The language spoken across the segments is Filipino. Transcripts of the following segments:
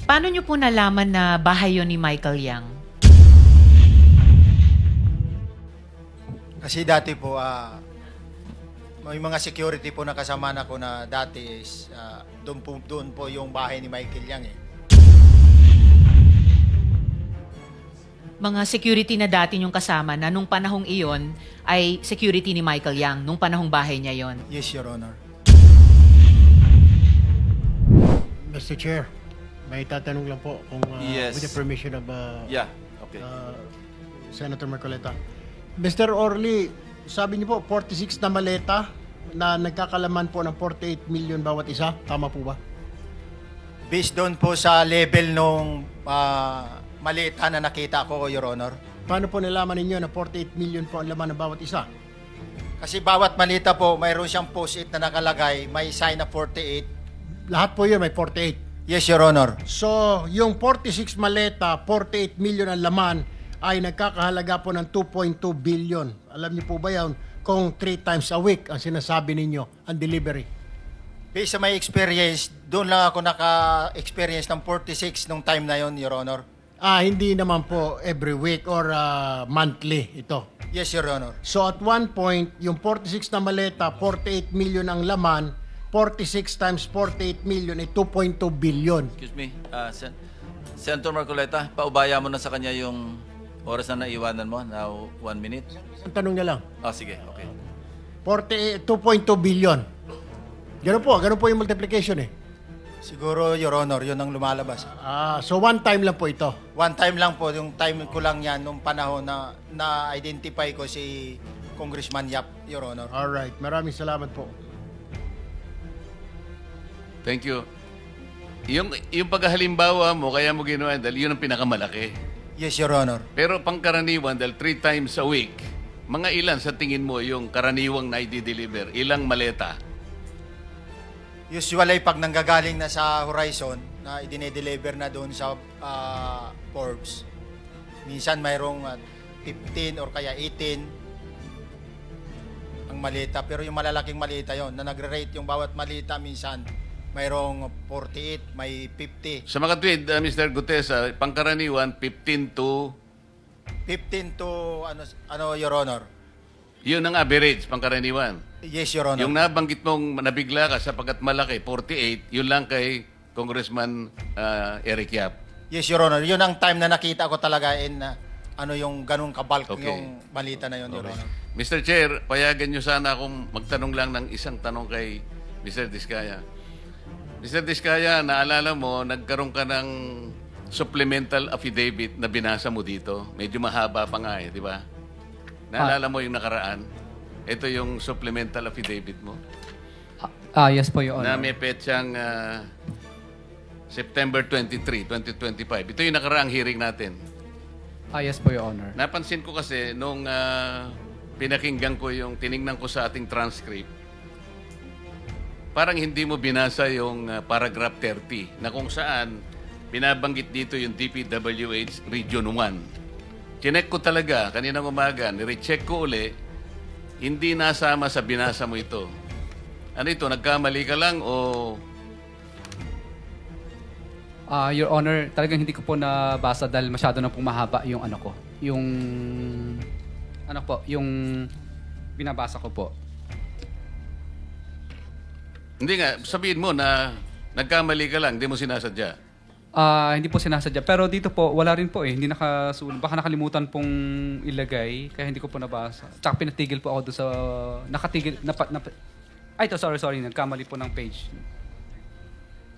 Paano nyo po nalaman na bahay yun ni Michael Yang? Kasi dati po, may mga security po na kasama na ko na dati is doon po yung bahay ni Michael Yang eh. Mga security na dati yung kasama na nung panahong iyon ay security ni Michael Yang, nung panahong bahay niya yon. Yes, Your Honor. Mr. Chair, may tatanong lang po kung Yes. with the permission of Yeah, okay. Senator Marcoleta. Mr. Orly, sabi niyo po 46 na maleta na nagkakalaman po ng 48 million bawat isa. Tama po ba? Based doon po sa level nung malita na nakita ko, Your Honor. Paano po nalaman ninyo na 48 million po ang laman ng bawat isa? Kasi bawat malita po, mayroon siyang post-it na nakalagay, may sign na 48. Lahat po yun may 48. Yes, Your Honor. So, yung 46 maleta, 48 million ang laman ay nagkakahalaga po ng 2.2 billion. Alam niyo po ba yan kung 3 times a week ang sinasabi ninyo ang delivery? Based sa my experience, doon lang ako naka-experience ng 46 nung time na yon, Your Honor. Hindi naman po every week or monthly ito. Yes, Your Honor. So at one point, yung 46 na maleta, 48 million ang laman, 46 times 48 million ay 2.2 billion. Excuse me, Senator Marcoleta, paubaya mo na sa kanya yung oras na naiwanan mo. Now, 1 minute. Ang tanong niya lang. Sige, okay. 2.2 billion. Ganun po yung multiplication eh. Siguro, Your Honor, yun ang lumalabas. So one time lang po ito. One time lang po, yung time ko lang yan, nung panahon na na-identify ko si Congressman Yap, Your Honor. Alright, maraming salamat po. Thank you. Yung paghalimbawa mo, kaya mo ginawa, dahil yun ang pinakamalaki. Yes, Your Honor. Pero pangkaraniwan, dahil 3 times a week, mga ilan sa tingin mo yung karaniwang na i-deliver? Ilang maleta? Usually, pag nanggagaling na sa Horizon, na i-deliver na doon sa Forbes, minsan mayroong 15 or kaya 18 ang malita. Pero yung malalaking malita yon na nagre-rate yung bawat malita, minsan mayroong 48, may 50. Sa mga tweet, Mr. Gutes, pangkaraniwan, 15 to, Your Honor? yun ang average, pangkaraniwan. Yes, Your Honor. Yung nabanggit mong nabigla ka sapagkat malaki, 48, yun lang kay Congressman Eric Yap. Yes, Your Honor. Yun ang time na nakita ko talaga yung ganung kabalk yung balita na yun, Your Honor. Mr. Chair, payagan nyo sana akong magtanong lang ng isang tanong kay Mr. Diskaya. Mr. Diskaya, naalala mo, nagkaroon ka ng supplemental affidavit na binasa mo dito. Medyo mahaba pa nga di ba? Naalala mo yung nakaraan? Ito yung supplemental affidavit mo. Yes po, Your Honor. Na may petsang September 23, 2025. Ito yung nakaraang hearing natin. Yes po, Your Honor. Napansin ko kasi nung pinakinggan ko tiningnan ko sa ating transcript, parang hindi mo binasa yung paragraph 30 na kung saan binabanggit dito yung DPWH Region 1. Chinek ko talaga kaninang umaga, nirecheck ko uli, hindi nasama sa binasa mo ito. Ano ito, nagkamali ka lang o... Your Honor, talagang hindi ko po nabasa dahil masyado na pong mahaba yung ano ko. Yung binabasa ko po. Hindi nga, sabihin mo na nagkamali ka lang, hindi mo sinasadya. Hindi po sinasadya. Pero dito po, wala rin po eh. Hindi nakasulat. Baka nakalimutan pong ilagay, kaya hindi ko po nabasa. Tsaka pinatigil po ako doon sa... Nakatigil... ito, sorry. Nagkamali po ng page.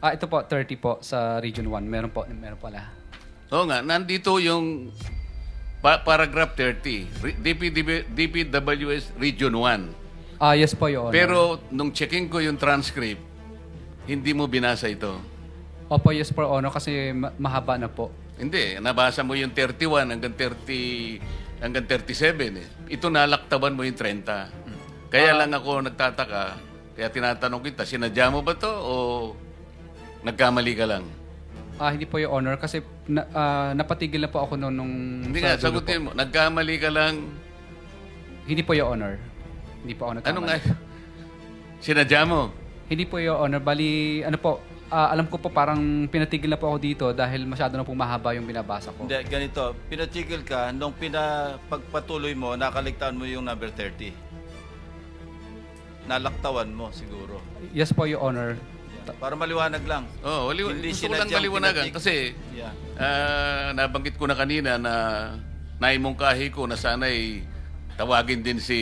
Ito po, 30 po sa Region 1. Meron pala. Oo nga, nandito yung paragraph 30. DPWS Region 1. Yes po, Your Honor. Pero nung checking ko yung transcript, hindi mo binasa ito. Opo, yes po, Honor, kasi mahaba na po. Hindi, nabasa mo yung 31 hanggang 37 eh. Ito nalaktaban mo yung 30. Kaya lang ako nagtataka, kaya tinatanong kita, sinadya mo ba to o nagkamali ka lang? Hindi po, Your Honor, kasi napatigil na po ako noon nung... Hindi nga, sagutin mo, nagkamali ka lang? Hindi po, Your Honor. Hindi po ako nagkamali. Ano nga? Sinadya mo? Hindi po, Your Honor. Bali, ano po, alam ko po parang pinatigil na po ako dito dahil masyado na po mahaba yung binabasa ko. Hindi, ganito. Pinatigil ka, nung pagpatuloy mo, nakaligtaan mo yung number 30. Nalaktawan mo siguro. Yes po, Your Honor. Para maliwanag lang. Oh, Hindi gusto ko lang sinadyang maliwanagan pinatigil. kasi nabanggit ko na kanina na naimungkahi ko na sana'y tawagin din si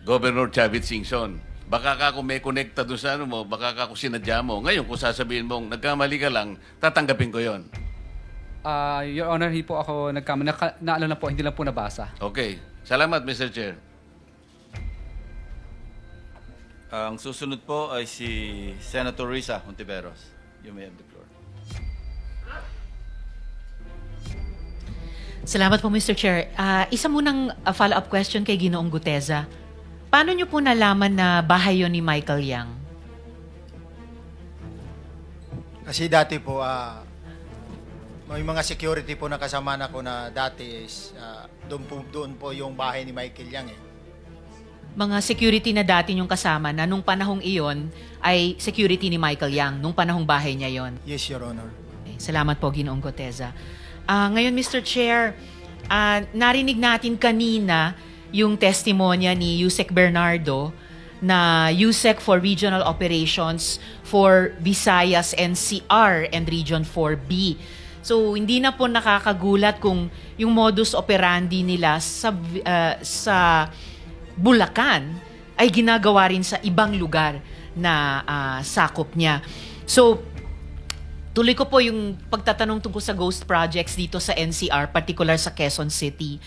Governor Chavit Singson. Baka ka kung may connecta doon sa ano mo, baka ka kung sinadya mo. Ngayon, kung sasabihin mong nagkamali ka lang, tatanggapin ko yon. Your Honor, hindi po ako nagkamali. Naalala po, hindi lang po nabasa. Okay. Salamat, Mr. Chair. Ang susunod po ay si Senator Risa Hontiveros. You may have the floor. Salamat po, Mr. Chair. Isa munang follow-up question kay Ginoong Guteza. Paano niyo po nalaman na bahay yun ni Michael Yang? Kasi dati po, may mga security po na kasama na ko na dati is doon po yung bahay ni Michael Yang eh. Mga security na dati niyong kasama na nung panahong iyon ay security ni Michael Yang, nung panahong bahay niya yon. Yes, Your Honor. Okay, salamat po, Ginoong Guteza. Ngayon, Mr. Chair, narinig natin kanina yung testimonya ni Yusek Bernardo na Yusek for Regional Operations for Visayas NCR and Region 4B. So, hindi na po nakakagulat kung yung modus operandi nila sa Bulacan ay ginagawa rin sa ibang lugar na sakop niya. So, tuloy ko po yung pagtatanong tungkol sa ghost projects dito sa NCR, particular sa Quezon City.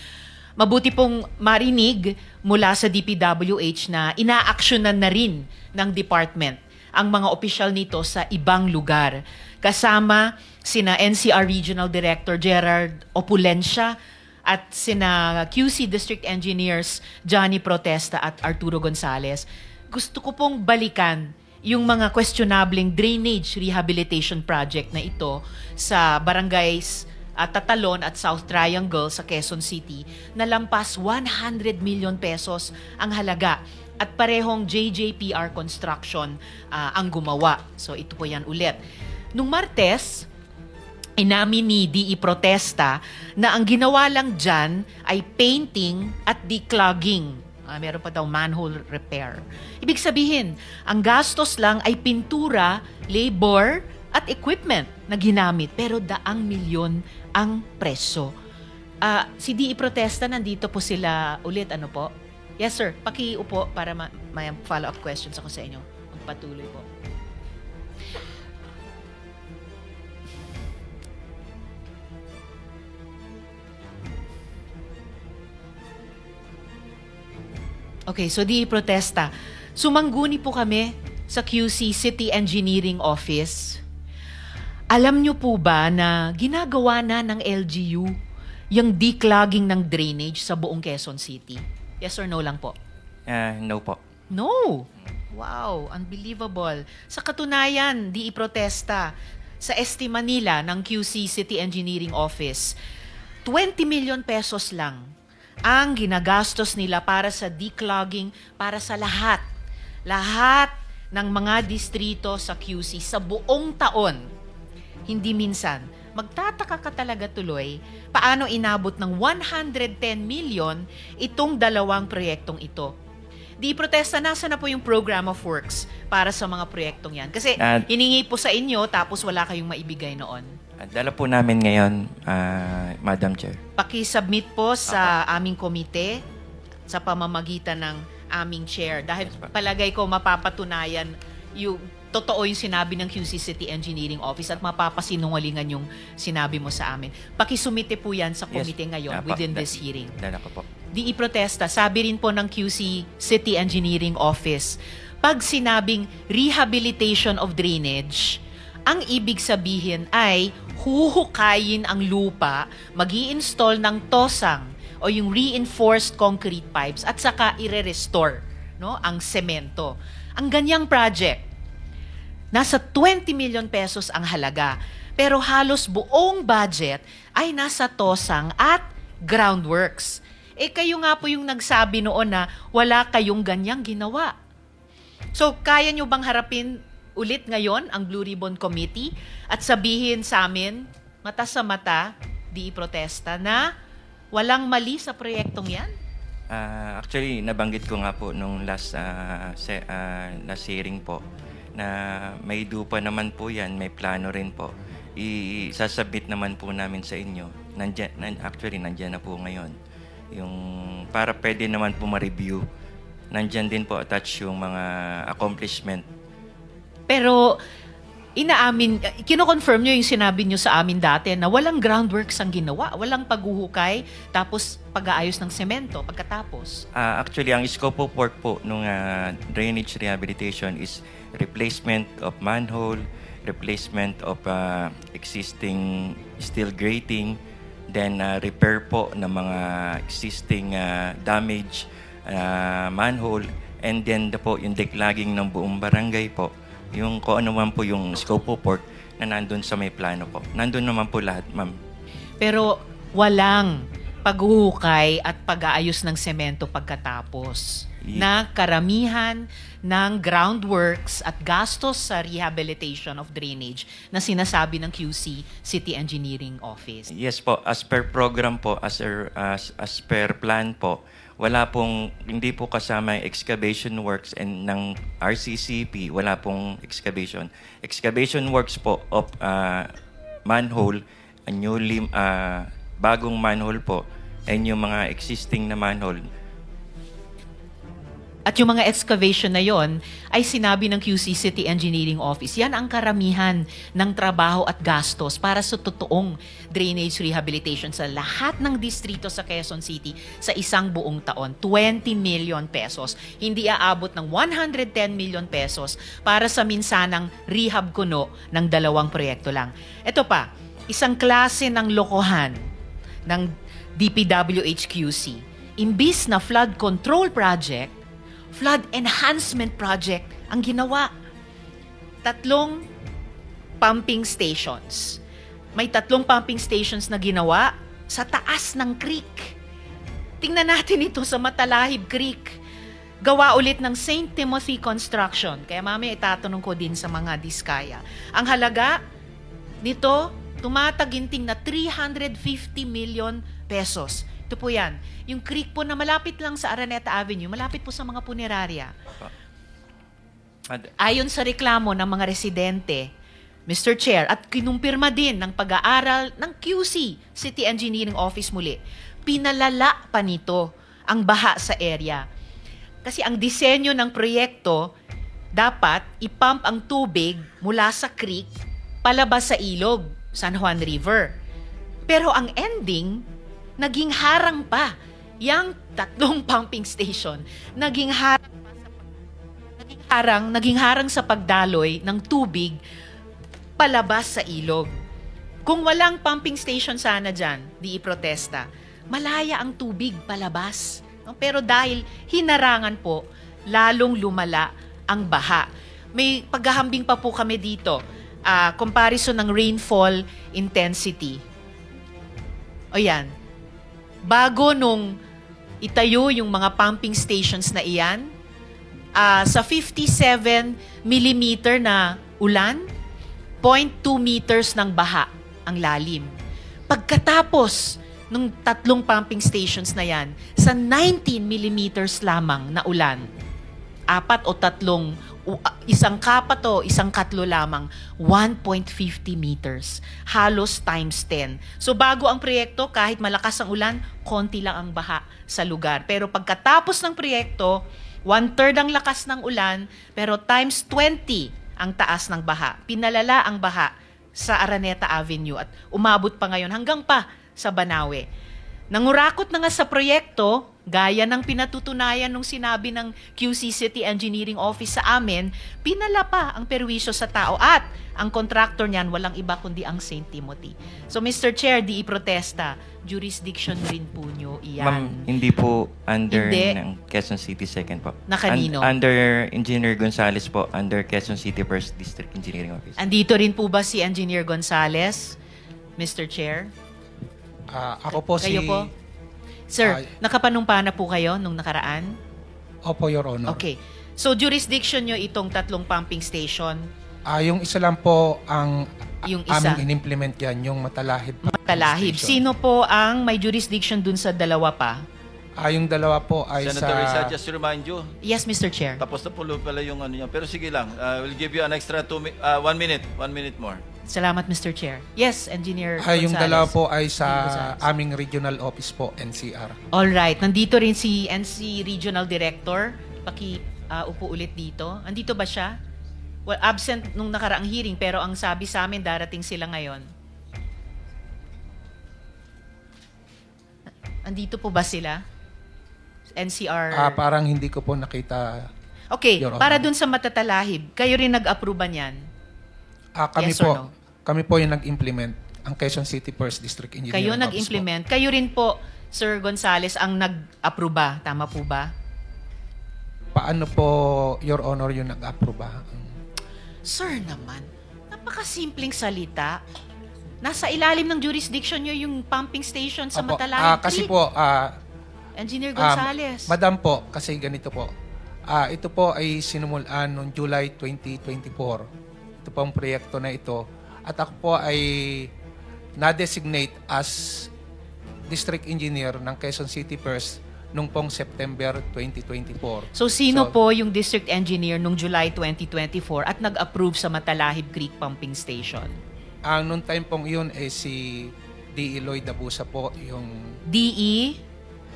Mabuti pong marinig mula sa DPWH na inaaksyonan na rin ng department ang mga opisyal nito sa ibang lugar. Kasama sina NCR Regional Director Gerard Opulencia at sina QC District Engineers Johnny Protesta at Arturo Gonzales. Gusto ko pong balikan yung mga questionableng drainage rehabilitation project na ito sa barangays Tatalon at South Triangle sa Quezon City na lampas 100 million pesos ang halaga at parehong JJPR Construction ang gumawa. So ito po yan ulit. Nung Martes, inamin ni DE Protesta na ang ginawa lang dyan ay painting at declogging. Meron pa daw manhole repair. Ibig sabihin, ang gastos lang ay pintura, labor, at equipment na ginamit. Pero daang milyon ang preso. Si DE Protesta, nandito po sila ulit. Ano po? Yes, sir. Pakiupo para may follow-up questions ako sa inyo. Magpatuloy po. Okay, so DE Protesta. Sumangguni po kami sa QC City Engineering Office. Alam nyo po ba na ginagawa na ng LGU yung declogging ng drainage sa buong Quezon City? Yes or no lang po? No po. No! Wow, unbelievable. Sa katunayan, DE Protesta, sa estima nila ng QC City Engineering Office, 20 million pesos lang ang ginagastos nila para sa declogging, para sa lahat ng mga distrito sa QC sa buong taon. Hindi minsan. Magtataka ka talaga tuloy paano inabot ng 110 million itong dalawang proyektong ito. Di Protesta, nasa na po yung program of works para sa mga proyektong yan? Kasi hiningi po sa inyo tapos wala kayong maibigay noon. Dala po namin ngayon, Madam Chair. Paki-submit po sa aming komite sa pamamagitan ng aming chair. Dahil palagay ko mapapatunayan yung totoo yung sinabi ng QC City Engineering Office at mapapasinungalingan yung sinabi mo sa amin. Paki-sumite po yan sa komite ngayon within this hearing. Dala ko po. DE Protesta, sabi rin po ng QC City Engineering Office, pag sinabing rehabilitation of drainage, ang ibig sabihin ay huhukayin ang lupa, mag-i-install ng tosang o yung reinforced concrete pipes at saka ire-restore ang semento. Ang ganyang project, nasa 20 million pesos ang halaga, pero halos buong budget ay nasa tosang at groundworks. Kayo nga po yung nagsabi noon na wala kayong ganyang ginawa. So, kaya nyo bang harapin ulit ngayon ang Blue Ribbon Committee at sabihin sa amin, mata sa mata, di protesta na walang mali sa proyektong yan? Actually, nabanggit ko nga po nung last hearing po na may dupa naman po yan, may plano rin po. Isasubmit naman po namin sa inyo. Actually, nandyan na po ngayon. Yung para pwede naman po ma-review. Nandyan din po attach yung mga accomplishment. Pero kino-confirm nyo yung sinabi nyo sa amin dati na walang groundworks ang ginawa, walang paghuhukay, tapos pag-aayos ng semento pagkatapos. Actually, ang scope of work po nung drainage rehabilitation is replacement of manhole, replacement of existing steel grating, then repair po ng mga existing damage manhole, and then po yung declogging ng buong barangay po. Yung kung ano man po yung scope of work na nandun sa may plano po. Nandun naman po lahat, ma'am. Pero walang paghuhukay at pag-aayos ng semento pagkatapos na karamihan ng groundworks at gastos sa rehabilitation of drainage na sinasabi ng QC City Engineering Office. Yes po, as per program po, as per plan po, hindi po kasama yung excavation works and ng RCCP, wala pong excavation. Excavation works po of manhole, bagong manhole po, and yung mga existing na manhole. At yung mga excavation na yon ay sinabi ng QC City Engineering Office. Yan ang karamihan ng trabaho at gastos para sa totoong drainage rehabilitation sa lahat ng distrito sa Quezon City sa isang buong taon. 20 million pesos. Hindi aabot ng 110 million pesos para sa minsanang rehab kuno ng 2 proyekto lang. Ito pa, isang klase ng lokohan ng DPWH-QC. Imbis na flood control project, flood enhancement project ang ginawa. 3 pumping stations. May 3 pumping stations na ginawa sa taas ng creek. Tingnan natin ito sa Matalahib Creek. Gawa ulit ng St. Timothy Construction. Kaya mamaya itatanong ko din sa mga diskaya. Ang halaga nito, tumataginting na 350 million pesos. Ito po yan. Yung creek po na malapit lang sa Araneta Avenue, malapit po sa mga punerarya. Ayon sa reklamo ng mga residente, Mr. Chair, at kinumpirma din ng pag-aaral ng QC, City Engineering Office muli, pinalala pa nito ang baha sa area. Kasi ang disenyo ng proyekto, dapat ipump ang tubig mula sa creek palabas sa ilog, San Juan River. Pero ang ending, naging harang pa. Yang 3 pumping station, naging harang sa pagdaloy ng tubig palabas sa ilog. Kung walang pumping station sana dyan, di iprotesta, malaya ang tubig palabas. Pero dahil hinarangan po, lalong lumala ang baha. May paghahambing pa po kami dito. Comparison ng rainfall intensity. O yan. Bago nung itayo yung mga pumping stations na iyan, sa 57 millimeter na ulan, 0.2 meters ng baha ang lalim. Pagkatapos ng 3 pumping stations na yan, sa 19 millimeters lamang na ulan, 4 o 3, isang kapat o isang katlo lamang, 1.50 meters. Halos times 10. So bago ang proyekto, kahit malakas ang ulan, konti lang ang baha sa lugar. Pero pagkatapos ng proyekto, 1/3 ang lakas ng ulan, pero times 20 ang taas ng baha. Pinalala ang baha sa Araneta Avenue at umabot pa ngayon hanggang pa sa Banawe. Nangurakot na nga sa proyekto, gaya ng pinatutunayan nung sinabi ng QC City Engineering Office sa amin, pinala pa ang perwisyo sa tao at ang contractor niyan walang iba kundi ang St. Timothy. So Mr. Chair, di iprotesta, jurisdiction rin po nyo iyan. Ma'am, hindi po under ng Quezon City Second po. Na kanino? Under Engineer Gonzales po, under Quezon City First District Engineering Office. Andito rin po ba si Engineer Gonzales, Mr. Chair? Ako po Kayo si... po? Sir, nakapanumpa na po kayo nung nakaraan? Opo, Your Honor. Okay. So, jurisdiction nyo itong 3 pumping station. Yung isa lang po ang Yung isa. aming in-implement yan, yung Matalahib. Matalahib. Station. Sino po ang may jurisdiction dun sa dalawa pa? Yung dalawa po ay Senator Risa, just to remind you, Yes, Mr. Chair. tapos na po pala yung ano niya. Pero sige lang, we'll give you an extra 1 minute. 1 minute more. Salamat, Mr. Chair. Yes, Engineer Yung Gonzales. dalawa po ay sa Gonzales. aming regional office po, NCR. All right. Nandito rin si NC Regional Director. Upo ulit dito. Andito ba siya? Well, absent nung nakaraang hearing pero ang sabi sa amin darating sila ngayon. Andito po ba sila? NCR. Parang hindi ko po nakita. Okay, Your Honor. para dun sa Matatalahib, kayo rin nag-approve yan? Kami Yes or po, no? kami po yung nag-implement, ang Quezon City First District Engineering Kayo Office nag-implement. Kayo rin po, Sir Gonzales, ang nag-approve ba? Tama po ba? Po. Paano po, Your Honor, yung nag-approve? Sir naman, napakasimpleng salita. Nasa ilalim ng jurisdiction nyo yung pumping station sa Matalahib Kasi Creek. po, Engineer Gonzales. Madam po, kasi ganito po. Ito po ay sinumulan noong July 2024. Ito po ang proyekto na ito. At ako po ay na-designate as District Engineer ng Quezon City First nung pong September 2024. So sino po yung district engineer nung July 2024 at nag-approve sa Matalahib Creek Pumping Station? Noong time pong yun ay si D. Eloy Dabusa po, yung D.E.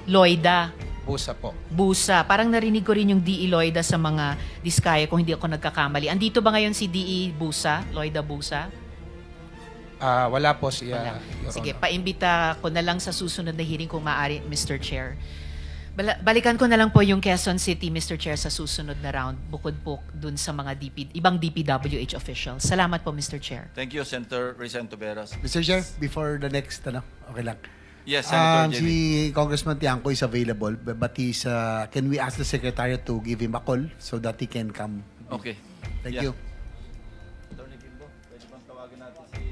Loida Busa po. Busa. Parang narinig ko rin yung D.E. Loida sa mga diskaya kung hindi ako nagkakamali. Andito ba ngayon si D.E. Busa? Loida Busa? Wala po siya, Wala. Your Sige, Honor. paimbita ko na lang sa susunod na hearing kung maaari, Mr. Chair. Balikan ko na lang po yung Quezon City, Mr. Chair, sa susunod na round, bukod po dun sa mga ibang DPWH officials. Salamat po, Mr. Chair. Thank you, Senator Risa Antuberos. Mr. Chair, before the next, okay lang. Yes, Senator JB. Si Congressman Tiangco is available, but can we ask the Secretariat to give him a call so that he can come? Okay. Thank Yeah. you. Attorney Kimbo, pwede bang tawagin natin si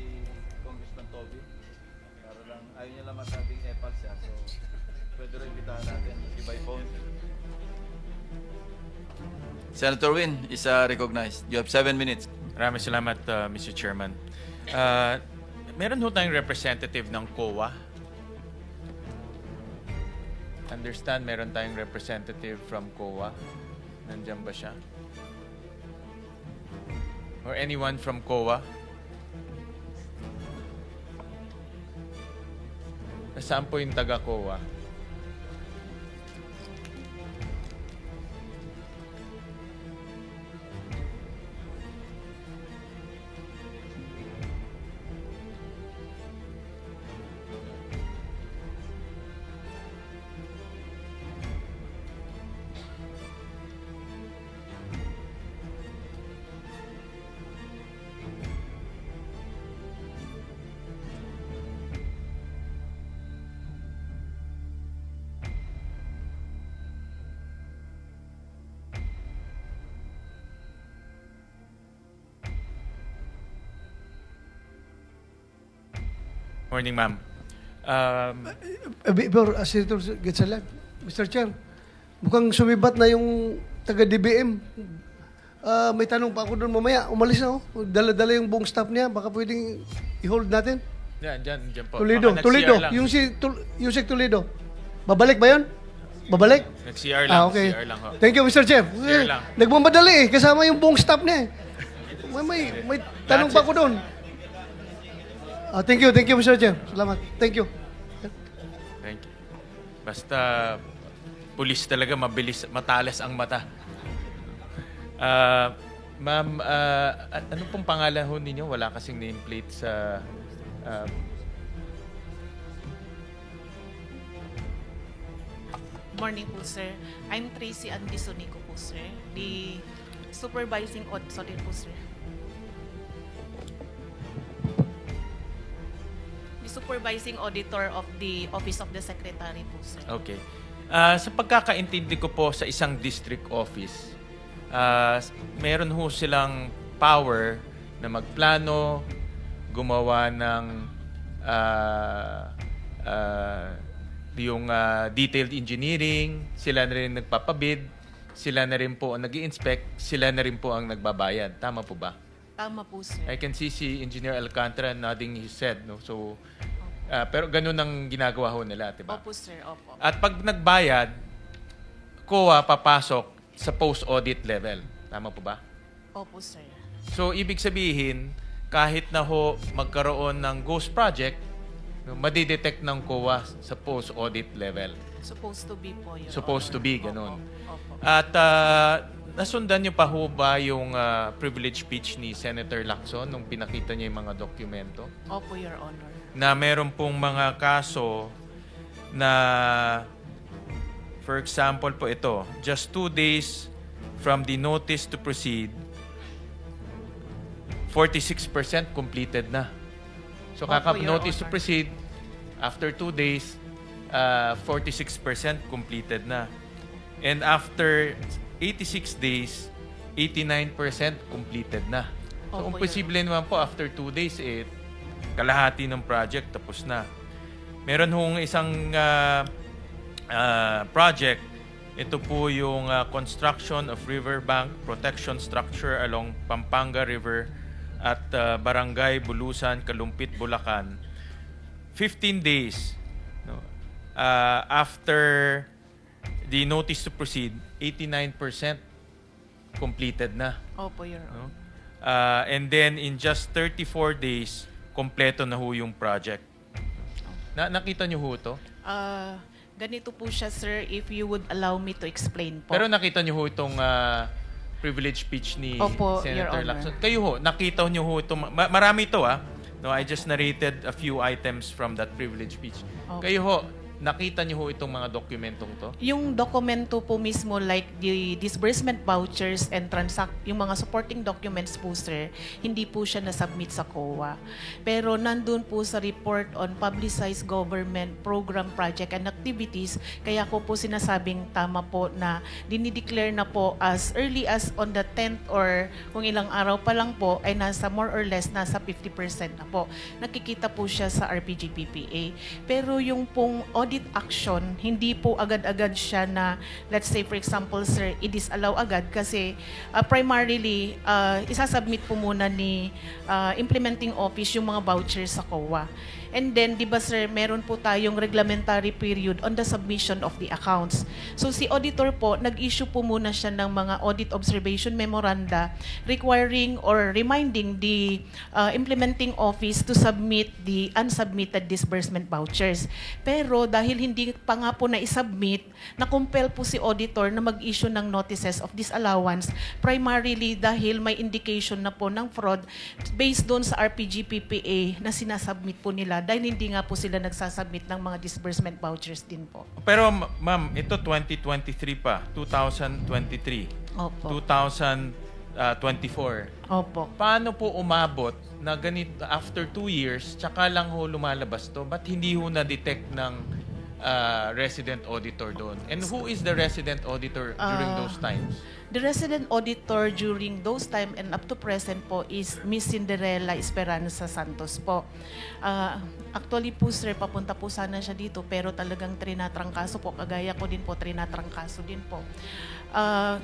Congressman Toby? Para lang, ayaw niya lang masabing epal siya. So, pwede rin imbitahan natin by phone. Senator Win is recognized. You have 7 minutes. Maraming salamat, Mr. Chairman. Meron ho tayong representative ng COA. Understand, meron tayong representative from COA. Nandiyan ba siya? Or anyone from COA? Saan po yung taga-COA? Morning, ma'am. Pero, Senator Gatsalag, Mr. Chair, mukhang sumibat na yung taga-DBM. May tanong pa ako doon mamaya. Umalis na, oh. Dala-dala yung buong staff niya. Baka pwedeng i-hold natin. Diyan po. Toledo, Baka Toledo. nag-CR lang. Yung Yusek Toledo. Babalik ba yun? Babalik? Nag-CR lang. Okay. CR lang ho. Thank you, Mr. Chair. CR lang. Nagmamadali eh. Kasama yung buong staff niya eh. May tanong pa ako doon. Thank you, Mr. Chair. Salamat. Thank you. Thank you. Basta pulis talaga mabilis, matalas ang mata. Ma'am, ano pong pangalan ho ninyo? Wala kasing nameplate sa... Morning po, sir. I'm Tracy Andisonico po, sir. The supervising auditor po, sir. The supervising auditor of the Office of the Secretary po, sir. Okay. Sa pagkakaintindi ko po sa isang district office, meron ho silang power na magplano, gumawa ng yung detailed engineering, sila na rin nagpapabid, sila na rin po ang nag-i-inspect, sila na rin po ang nagbabayad. Tama po ba? Tama po, sir. I can see si Engineer Alcantara nodding his head, no? So, pero ganun ang ginagawa ho nila, diba? Opo, sir. Opo. At pag nagbayad, COA papasok sa post-audit level. Tama po ba? Opo, sir. So, ibig sabihin, kahit na ho magkaroon ng ghost project, no, madidetect ng COA sa post-audit level. Supposed to be po yun. Supposed to be, ganun. Opo. At nasundan niyo pa ho ba yung privilege speech ni Senator Lacson nung pinakita niya yung mga dokumento? Opo, Your Honor. Na meron pong mga kaso na, for example po ito, just 2 days from the notice to proceed, 46% completed na. So Opo, Your notice to Honor. proceed, after 2 days, 46% completed na. And after 86 days, 89% completed na. So, Opo, kung posible naman po, after 2 days, kalahati ng project tapos na. Meron hong isang project. Ito po yung construction of riverbank protection structure along Pampanga River at Barangay Bulusan, Kalumpit, Bulacan. 15 days. No? After the notice to proceed, 89% completed na. Opo, Your No? Honor. And then in just 34 days, kompleto na ho yung project. Nakita niyo ho ito? Ganito po siya, sir, if you would allow me to explain po. Pero nakita niyo ho itong privilege speech ni Opo, Your Senator Honor. Lacson. Kayo ho, nakita niyo ho ito. Marami ito No, I just narrated a few items from that privilege speech. Okay. Kayo ho, nakita niyo ho itong mga dokumentong to? Yung dokumento po mismo, like the disbursement vouchers and yung mga supporting documents po, sir, hindi po siya nasubmit sa COA. Pero nandun po sa report on publicized government program, project and activities, kaya ko po sinasabing tama po na dinideclare na po as early as on the 10th or kung ilang araw pa lang po, ay nasa more or less nasa 50% na po. Nakikita po siya sa RPG-PPA. Pero yung pong audit action, hindi po agad-agad siya na, let's say for example, sir, i-disallow agad kasi primarily, isasubmit po muna ni implementing office yung mga vouchers sa COA. And then, di ba sir, meron po tayong reglementary period on the submission of the accounts. So si auditor po, nag-issue po muna siya ng mga audit observation memoranda requiring or reminding the implementing office to submit the unsubmitted disbursement vouchers. Pero dahil hindi pa nga po na-submit, na-compel po si auditor na mag-issue ng notices of disallowance primarily dahil may indication na po ng fraud based doon sa RPG-PPA na sinasubmit po nila dahil hindi nga po sila nagsasubmit ng mga disbursement vouchers din po. Pero ma'am, ito 2023 pa, 2023. Opo. 2024. Opo. Paano po umabot na ganito after 2 years, tsaka lang ho lumalabas to? Ba't hindi ho na-detect ng resident auditor doon? And who is the resident auditor during those times? The resident auditor during those time and up to present po is Miss Cinderella Esperanza Santos po. Actually po sir, papunta po sana siya dito pero talagang trinatrangkaso po. Kagaya ko din po, trinatrangkaso din po.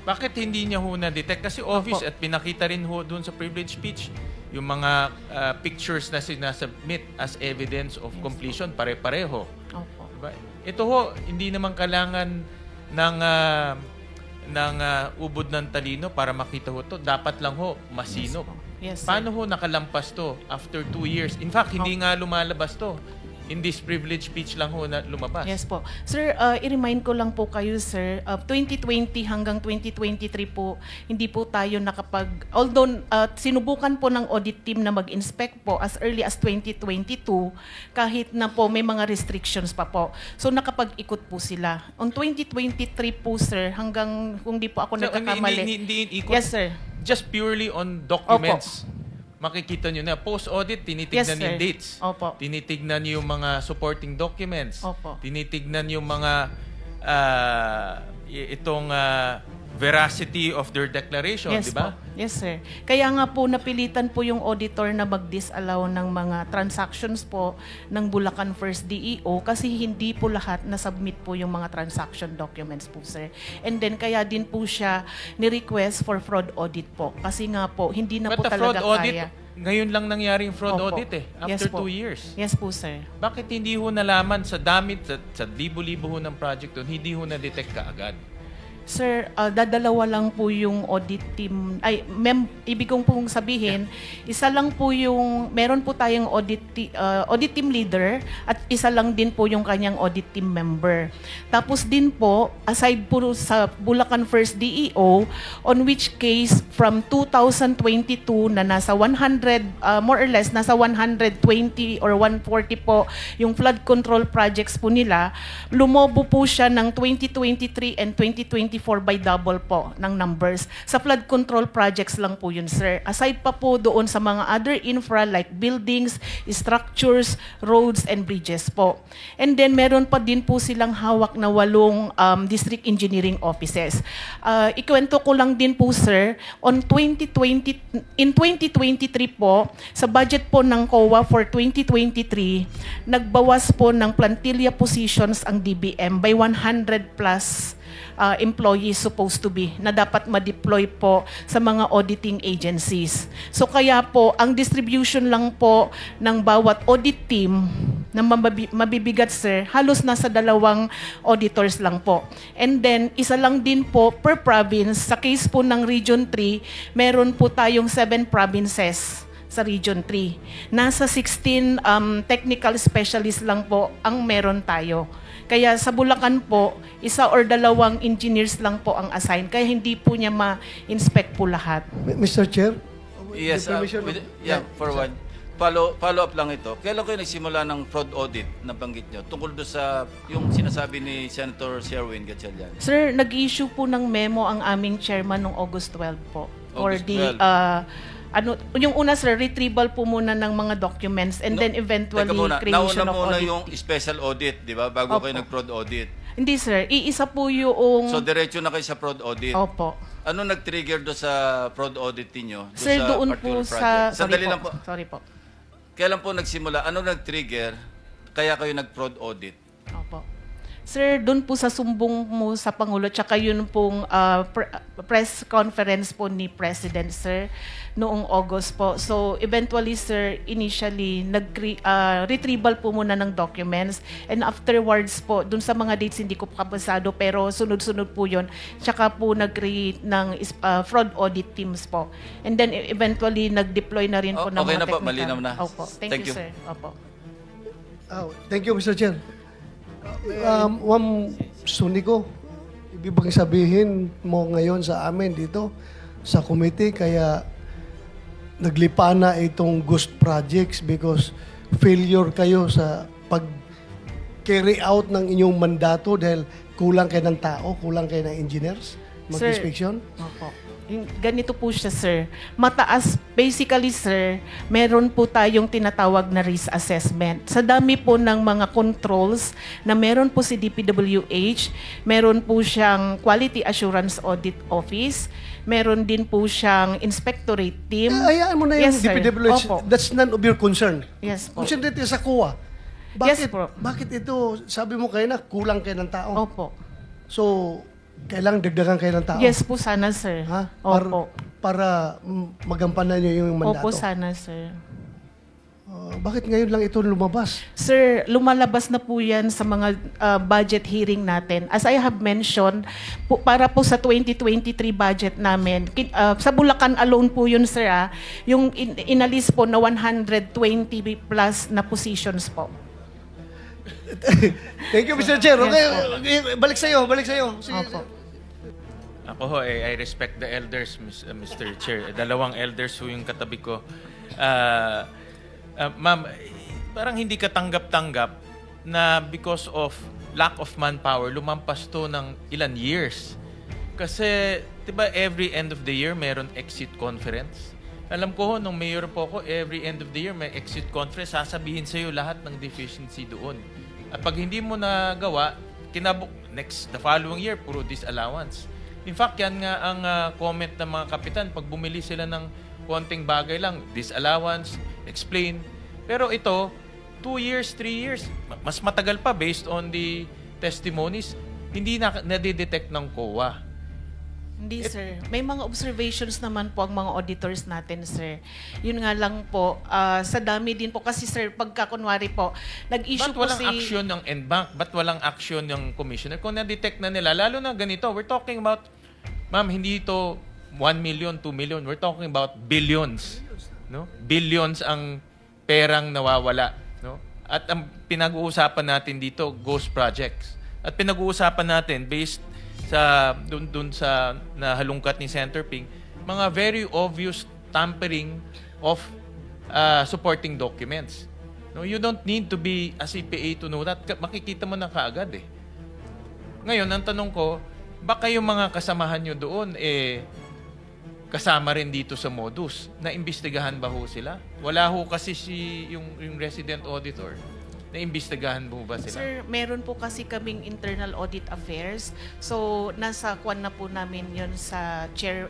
Bakit hindi niya ho na-detect? Kasi office at pinakita rin ho doon sa privilege speech yung mga pictures na sinasubmit as evidence of completion, pare-pareho. Opo. Diba? Ito ho, hindi naman kailangan ng ubod ng talino para makita ho to. Dapat lang ho, masinop. Yes, sir. Paano ho nakalampas to after 2 years? In fact, hindi nga lumalabas to. In this privilege speech lang ho na lumabas. Yes po. Sir, i-remind ko lang po kayo, sir, 2020 hanggang 2023 po, hindi po tayo although sinubukan po ng audit team na mag-inspect po as early as 2022, kahit na po may mga restrictions pa po. So nakapag-ikot po sila. On 2023 po, sir, hanggang kung di po ako nagkakamali. Hindi ikot. Yes, sir. Just purely on documents. Makikita nyo na. Post-audit, tinitignan yung dates. Opo. Tinitignan yung mga supporting documents. Opo. Tinitignan yung mga veracity of their declaration, Yes di ba? po. Yes, sir. Kaya nga po napilitan po yung auditor na mag-disallow ng mga transactions po ng Bulacan First DEO kasi hindi po lahat na-submit po yung mga transaction documents po, sir. And then kaya din po siya ni-request for fraud audit po kasi nga po hindi na But po the fraud talaga audit, kaya. ngayon lang nangyari yung fraud Opo. audit Yes after po. 2 years. Yes po, sir. Bakit hindi ho nalaman sa damit, sa libo-libo ho ng project doon, hindi ho na-detect kaagad? Sir, dadalawa lang po yung audit team. Ibig kong pong sabihin, isa lang po yung, meron po tayong audit team leader at isa lang din po yung kanyang audit team member. Tapos din po, aside po sa Bulacan First DEO, on which case from 2022 na nasa 100, more or less, nasa 120 or 140 po yung flood control projects po nila, lumobo po siya ng 2023 and 2024 by double po ng numbers. Sa flood control projects lang po yun, sir. Aside pa po doon sa mga other infra like buildings, structures, roads, and bridges po. And then meron pa din po silang hawak na 8 district engineering offices. Ikwento ko lang din po, sir, in 2023 po, sa budget po ng COA for 2023, nagbawas po ng plantilla positions ang DBM by 100 plus employees supposed to be na dapat ma-deploy po sa mga auditing agencies. So kaya po, ang distribution lang po ng bawat audit team na mabibigat, sir, halos nasa 2 auditors lang po. And then, isa lang din po per province. Sa case po ng Region 3, meron po tayong 7 provinces sa Region 3. Nasa 16 technical specialists lang po ang meron tayo. Kaya sa Bulacan po, 1 or 2 engineers lang po ang assign. Kaya hindi po niya ma-inspect po lahat. Mr. Chair? Yes, for one. Follow up lang ito. Kailan kayo nagsimula ng fraud audit na banggit nyo? Tungkol doon sa yung sinasabi ni Senator Sherwin Gatchalian. Sir, nag-issue po ng memo ang aming chairman noong August 12 po. August 12. Yung una, sir, retrieval po muna ng mga documents and then eventually creation of nauna muna audit. yung special audit, di ba? Bago kayo nag-fraud audit. Hindi, sir. Iisa po yung... So, diretso na kayo sa fraud audit. Opo. Ano nag-trigger doon sa fraud audit niyo? Sir, sa doon particular po sa... Sandali lang po. Sorry po. Kailan po nagsimula? Ano nag-trigger kaya kayo nag-fraud audit? Opo. Sir, doon po sa sumbong mo sa Pangulo, tsaka yun pong press conference po ni President, sir, noong August po. So, eventually, sir, initially, retrieval po muna ng documents. And afterwards po, doon sa mga dates, hindi ko kabasado, pero sunod-sunod po yun. Tsaka po nag-create ng fraud audit teams po. And then, eventually, nag-deploy na rin po ng okay mga na po, technical. malinaw na. Opo. Thank you, sir. Opo. Thank you, Mr. Chair. Sunico, ibig bang sabihin mo ngayon sa amin dito sa committee kaya naglipa na itong ghost projects because failure kayo sa pag-carry out ng inyong mandato dahil kulang kayo ng tao, kulang kayo ng engineers mag-inspection? Opo. Ganito po siya, sir. Mataas, basically, sir, meron po tayong tinatawag na risk assessment. Sa dami po ng mga controls na meron po si DPWH, meron po siyang Quality Assurance Audit Office, meron din po siyang inspectorate team. Hayaan mo na yung Yes, sir. DPWH. Opo. That's none of your concern. Yes po. Concentrate sa COA. Yes po. Bakit ito, sabi mo kayo na kulang kayo ng tao? Opo. So, kailangang dagdagan kayo ng tao? Yes po sana, sir. Ha? Opo. Para magampanan nyo yung mandato? Opo sana, sir. Bakit ngayon lang ito lumabas? Sir, lumalabas na po yan sa mga budget hearing natin. As I have mentioned, para po sa 2023 budget namin, sa Bulacan alone po yun, sir, yung inalis po na 120 plus na positions po. Thank you, Mr. Chair. Okay, balik sa'yo. Sige. Ako ho, I respect the elders, Mr. Chair. 2 elders ho yung katabi ko. Ma'am, parang hindi ka tanggap-tanggap na because of lack of manpower, lumampas to ng ilan years. Kasi, di ba, every end of the year, meron exit conference. Alam ko ho, nung mayor po ako, every end of the year, may exit conference, sasabihin sa'yo lahat ng deficiency doon. At pag hindi mo nagawa, the following year, puro disallowance. In fact, yan nga ang comment ng mga kapitan. Pag bumili sila ng konting bagay lang, disallowance, explain. Pero ito, 2 years, 3 years, mas matagal pa based on the testimonies, hindi na nadidetect ng COA. Hindi, sir. May mga observations naman po ang mga auditors natin, sir. Yun nga lang po, sa dami din po. Kasi, sir, pagka kunwari po, nag-issue Ba't po walang action ng NBank? Ba't walang action ng commissioner? Kung na-detect na nila, lalo na ganito, we're talking about, ma'am, hindi ito 1 million, 2 million. We're talking about billions. No? Billions ang perang nawawala. No? At ang pinag-uusapan natin dito, ghost projects. At pinag-uusapan natin, based sa dun sa nahalungkat ni Senator Ping, mga very obvious tampering of supporting documents. No, you don't need to be a CPA to know that. Makikita mo na kaagad eh. Ngayon, ang tanong ko, baka yung mga kasamahan nyo doon kasama rin dito sa modus. Naimbestigahan ba ho sila? Wala ho kasi yung resident auditor. Naimbestigahan mo ba sila? Sir, meron po kasi kaming internal audit affairs. So, nasa kwan na po namin yun sa chair,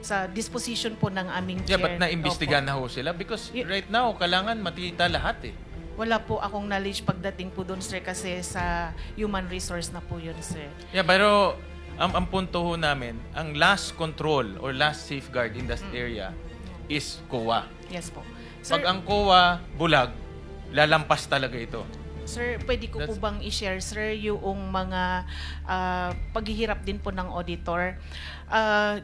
sa disposition po ng aming chair. Yeah, but naimbestigahan na ho sila? Because right now, kailangan matita lahat eh. Wala po akong knowledge pagdating po doon, sir, kasi sa human resource na po yun, sir. Yeah, pero ang punto ho namin, ang last control or last safeguard in that area is COA. Yes po. Sir, Pag ang COA bulag, lalampas talaga ito. Sir, pwede ko po bang i-share, sir, yung mga paghihirap din po ng auditor?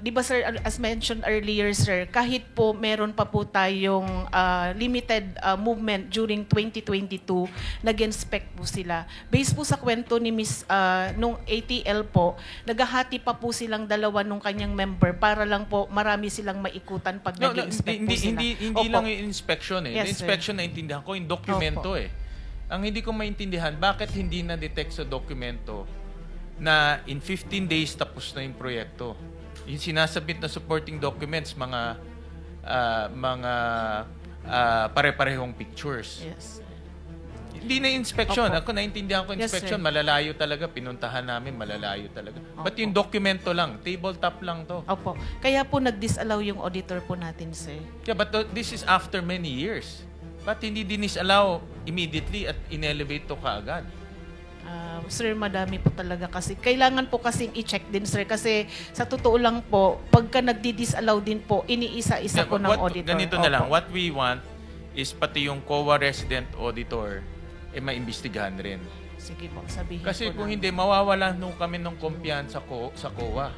Di ba, sir, as mentioned earlier, sir, kahit po meron pa po tayong limited movement during 2022, nag-inspect po sila. Based po sa kwento ni Miss, nung ATL po, naghahati pa po silang dalawa nung kanyang member para lang po marami silang maikutan pag nag-inspect po sila. Hindi lang yung inspection eh. Yes, Yung inspection na intindihan ko, yung dokumento eh. Ang hindi ko maintindihan, bakit hindi na-detect sa dokumento na in 15 days tapos na yung proyekto? Yung sinasabit na supporting documents, mga pare-parehong pictures. Yes. Hindi na inspection. Opo. Ako naintindihan ko inspection, Yes, sir. malalayo talaga. Pinuntahan namin, malalayo talaga. But yung dokumento lang, tabletop lang to. Opo. Kaya po nag-disallow yung auditor po natin, sir. Yeah, but this is after many years. Ba't hindi disallow immediately at in-elevate to kaagad? Sir, madami po talaga kasi. Kailangan po kasing i-check din, sir. Kasi sa totoo lang po, pagka nagdi-disallow din po, iniisa-isa po ng auditor. Ganito na lang. What we want is pati yung COA resident auditor maimbestigahan rin. Sige po, sabihin Kasi po kung na. hindi, mawawalan kami ng kumpiyansa sa COA.